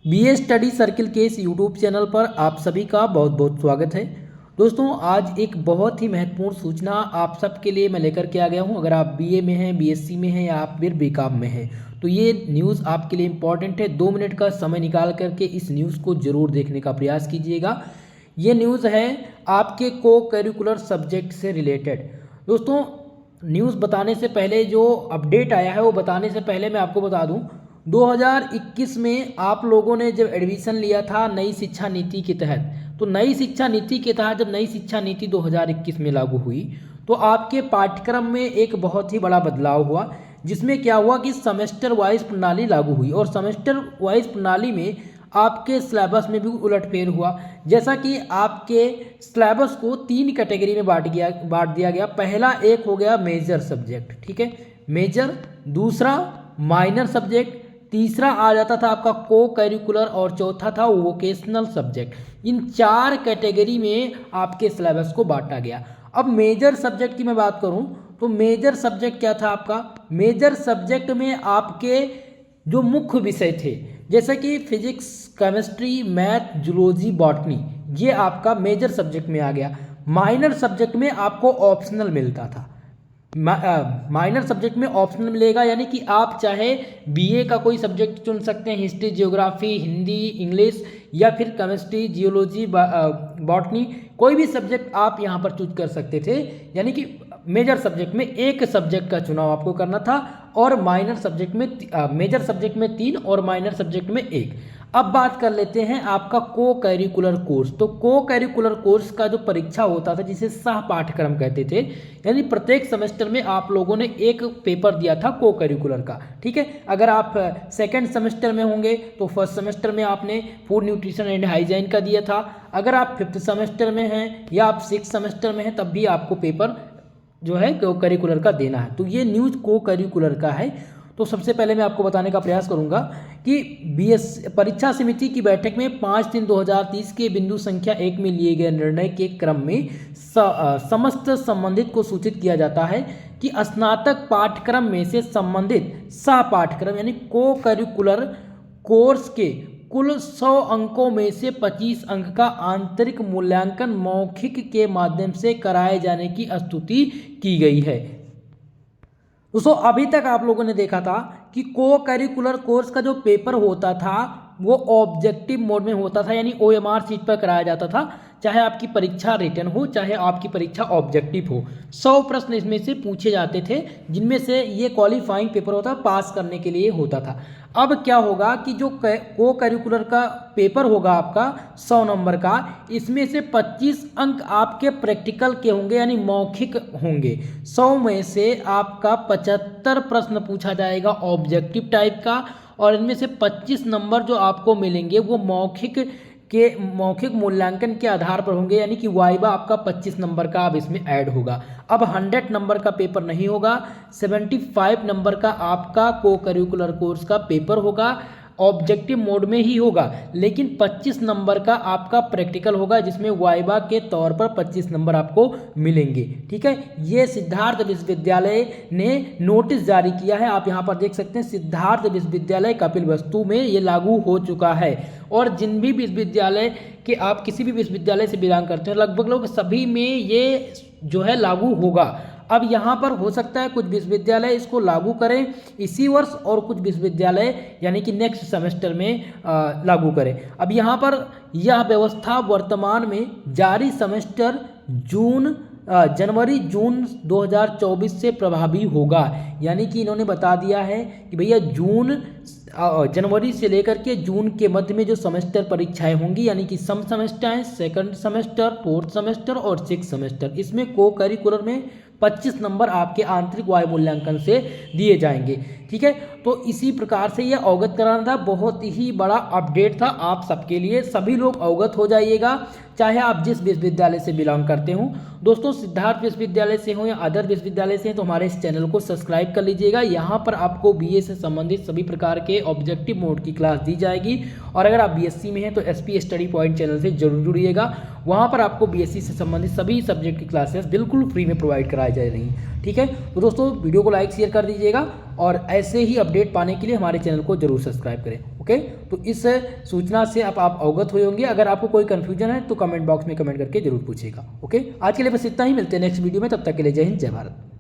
BA study circle के इस YouTube channel पर आप सभी का बहुत बहुत स्वागत है। दोस्तों, आज एक बहुत ही महत्वपूर्ण सूचना आप सबके लिए मैं लेकर के आ गया हूं। अगर आप बीए में हैं, बीएससी में हैं या आप फिर बीकॉम में हैं तो ये न्यूज़ आपके लिए इम्पॉर्टेंट है। 2 मिनट का समय निकाल करके इस न्यूज़ को ज़रूर देखने का प्रयास कीजिएगा। ये न्यूज़ है आपके को करिकुलर सब्जेक्ट से रिलेटेड। दोस्तों, न्यूज़ बताने से पहले जो अपडेट आया है वो बताने से पहले मैं आपको बता दूं, 2021 में आप लोगों ने जब एडमिशन लिया था नई शिक्षा नीति के तहत, तो नई शिक्षा नीति के तहत जब नई शिक्षा नीति 2021 में लागू हुई तो आपके पाठ्यक्रम में एक बहुत ही बड़ा बदलाव हुआ, जिसमें क्या हुआ कि सेमेस्टर वाइज प्रणाली लागू हुई और सेमेस्टर वाइज प्रणाली में आपके सिलेबस में भी उलटफेर हुआ। जैसा कि आपके सिलेबस को 3 कैटेगरी में बांट दिया गया। पहला एक हो गया मेजर सब्जेक्ट, ठीक है, मेजर। दूसरा माइनर सब्जेक्ट। तीसरा आ जाता था आपका को करिकुलर और चौथा था वोकेशनल सब्जेक्ट। इन 4 कैटेगरी में आपके सिलेबस को बांटा गया। अब मेजर सब्जेक्ट की मैं बात करूं तो मेजर सब्जेक्ट क्या था आपका? मेजर सब्जेक्ट में आपके जो मुख्य विषय थे जैसे कि physics, chemistry, math, zoology, botany, ये आपका मेजर सब्जेक्ट में आ गया। माइनर सब्जेक्ट में आपको ऑप्शनल मिलता था। माइनर सब्जेक्ट में ऑप्शनल मिलेगा, यानी कि आप चाहे बीए का कोई सब्जेक्ट चुन सकते हैं, हिस्ट्री, ज्योग्राफी, हिंदी, इंग्लिश या फिर केमिस्ट्री, जियोलॉजी, बॉटनी, कोई भी सब्जेक्ट आप यहाँ पर चूज कर सकते थे। यानी कि मेजर सब्जेक्ट में एक सब्जेक्ट का चुनाव आपको करना था और माइनर सब्जेक्ट में मेजर सब्जेक्ट में 3 और माइनर सब्जेक्ट में 1। अब बात कर लेते हैं आपका को करिकुलर कोर्स। तो को करिकुलर कोर्स का जो परीक्षा होता था जिसे सह पाठ्यक्रम कहते थे, यानी प्रत्येक सेमेस्टर में आप लोगों ने एक पेपर दिया था को करिकुलर का, ठीक है। अगर आप सेकेंड सेमेस्टर में होंगे तो फर्स्ट सेमेस्टर में आपने फूड न्यूट्रिशन एंड हाइजीन का दिया था। अगर आप 5th सेमेस्टर में हैं या आप 6th सेमेस्टर में हैं तब भी आपको पेपर जो है को करिकुलर का देना है। तो ये न्यूज़ को करिकुलर का है। तो सबसे पहले मैं आपको बताने का प्रयास करूंगा कि बीएस परीक्षा समिति की बैठक में 5/3/2030 के बिंदु संख्या 1 में लिए गए निर्णय के क्रम में समस्त संबंधित को सूचित किया जाता है कि स्नातक पाठ्यक्रम में से संबंधित सह पाठ्यक्रम यानी को करिकुलर कोर्स के कुल 100 अंकों में से 25 अंक का आंतरिक मूल्यांकन मौखिक के माध्यम से कराए जाने की स्तुति की गई है। दोस्तों, अभी तक आप लोगों ने देखा था कि को करिकुलर कोर्स का जो पेपर होता था वो ऑब्जेक्टिव मोड में होता था, यानी ओएमआर सीट पर कराया जाता था। चाहे आपकी परीक्षा रिटन हो चाहे आपकी परीक्षा ऑब्जेक्टिव हो, 100 प्रश्न इसमें से पूछे जाते थे, जिनमें से ये क्वालिफाइंग पेपर होता पास करने के लिए होता था। अब क्या होगा कि जो को करिकुलर का पेपर होगा आपका 100 नंबर का, इसमें से 25 अंक आपके प्रैक्टिकल के होंगे यानी मौखिक होंगे। 100 में से आपका 75 प्रश्न पूछा जाएगा ऑब्जेक्टिव टाइप का और इनमें से 25 नंबर जो आपको मिलेंगे वो मौखिक मूल्यांकन के आधार पर होंगे, यानी कि वाइवा आपका 25 नंबर का अब इसमें ऐड होगा। अब 100 नंबर का पेपर नहीं होगा, 75 नंबर का आपका को करिकुलर कोर्स का पेपर होगा, ऑब्जेक्टिव मोड में ही होगा, लेकिन 25 नंबर का आपका प्रैक्टिकल होगा जिसमें वाइवा के तौर पर 25 नंबर आपको मिलेंगे, ठीक है। ये सिद्धार्थ विश्वविद्यालय ने नोटिस जारी किया है, आप यहाँ पर देख सकते हैं सिद्धार्थ विश्वविद्यालय कपिलवस्तु में ये लागू हो चुका है। और जिन भी विश्वविद्यालय के आप किसी भी विश्वविद्यालय से बिलोंग करते हैं लगभग लोग सभी में ये जो है लागू होगा। अब यहाँ पर हो सकता है कुछ विश्वविद्यालय इसको लागू करें इसी वर्ष और कुछ विश्वविद्यालय यानी कि नेक्स्ट सेमेस्टर में लागू करें। अब यहाँ पर यह व्यवस्था वर्तमान में जारी सेमेस्टर जनवरी जून 2024 से प्रभावी होगा। यानी कि इन्होंने बता दिया है कि भैया जनवरी से लेकर के जून के मध्य में जो सेमेस्टर परीक्षाएं होंगी, यानी कि सम semester, second semester, 4th semester और 6th सेमेस्टर, इसमें को करिकुलर में 25 नंबर आपके आंतरिक वायु मूल्यांकन से दिए जाएंगे, ठीक है। तो इसी प्रकार से यह अवगत कराना था, बहुत ही बड़ा अपडेट था आप सबके लिए। सभी लोग अवगत हो जाइएगा, चाहे आप जिस विश्वविद्यालय से बिलोंग करते हो। दोस्तों, सिद्धार्थ विश्वविद्यालय से हो या अदर विश्वविद्यालय से तो हमारे इस चैनल को सब्सक्राइब कर लीजिएगा। यहाँ पर आपको बीए से संबंधित सभी प्रकार के ऑब्जेक्टिव मोड की क्लास दी जाएगी। और अगर आप बीएससी में हैं तो एसपी स्टडी पॉइंट चैनल से जरूर जुड़िएगा, वहाँ पर आपको बीएससी से संबंधित सभी सब्जेक्ट की क्लासेस बिल्कुल फ्री में प्रोवाइड कराई जा रही हैं। ठीक है, तो दोस्तों वीडियो को लाइक शेयर कर दीजिएगा और ऐसे ही अपडेट पाने के लिए हमारे चैनल को जरूर सब्सक्राइब करें। ओके, तो इस सूचना से आप अवगत हुए होंगे। अगर आपको कोई कन्फ्यूजन है तो कमेंट बॉक्स में कमेंट करके जरूर पूछिएगा। ओके, आज के लिए बस इतना ही, मिलते हैं नेक्स्ट वीडियो में, तब तक के लिए जय हिंद जय भारत।